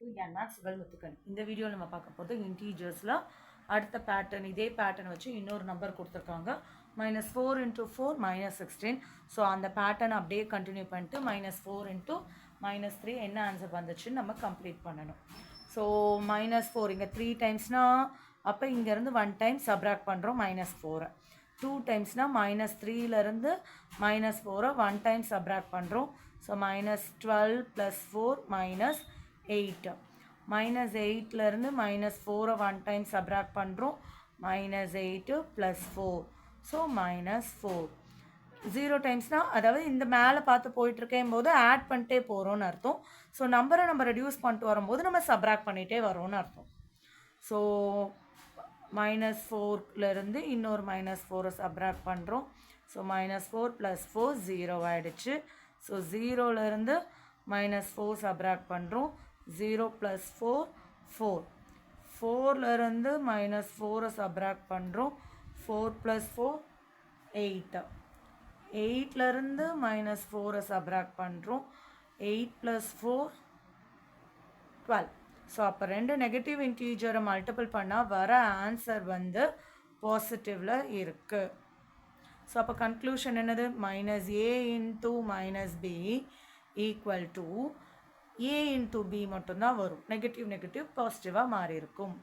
இந்த வீடியோவில் நம்ம பார்க்க போகிறது இன்டீஜர்ஸில் அடுத்த பேட்டர்ன், இதே பேட்டர்ன் வச்சு இன்னொரு நம்பர் கொடுத்துருக்காங்க. -4 × 4 -16. ஸோ அந்த பேட்டர்ன் அப்படியே கண்டினியூ பண்ணிட்டு -4 × -3 என்ன ஆன்சர் வந்துச்சுன்னு நம்ம கம்ப்ளீட் பண்ணணும். ஸோ -4 இங்கே 3 டைம்ஸ்னால் அப்போ இங்கேருந்து 1 டைம் சப்ராக்ட் பண்ணுறோம் -4. 2 டைம்ஸ்னால் -3லேருந்து -4 1 டைம் சப்ராக்ட் பண்ணுறோம். ஸோ -12 + 4 -8. -8லேருந்து -4 1 டைம் சப்ராக்ட் பண்ணுறோம். -8 + 4. ஸோ -4. 0 டைம்ஸ்னால் அதாவது இந்த மேலே பார்த்து போயிட்டுருக்கும் போது ஆட் பண்ணிட்டே போகிறோன்னு அர்த்தம். ஸோ நம்பரை நம்ம ரெடியூஸ் பண்ணிட்டு வரும்போது நம்ம சப்ராக்ட் பண்ணிகிட்டே வரோன்னு அர்த்தம். ஸோ -4லேருந்து இன்னொரு -4 சப்ராக்ட் பண்ணுறோம். ஸோ -4 + 4 0 ஆகிடுச்சு. ஸோ 0லேருந்து -4 சப்ராக்ட் பண்ணுறோம். 0 + 4 4. 4லேருந்து -4 சப்ராக்ட் பண்ணுறோம். 4 + 4 8. 8லேருந்து -4 சப்ராக்ட் பண்ணுறோம். 8 + 4 12. ஸோ அப்போ 2 நெகட்டிவ் இன்டீஜரை மல்டிபிள் பண்ணால் வர ஆன்சர் வந்து பாசிட்டிவில் இருக்குது. ஸோ அப்போ கன்க்ளூஷன் என்னது? -a × -b = a × b மட்டும்தான் வரும். நெகட்டிவ் பாசிட்டிவாக மாறி இருக்கும்.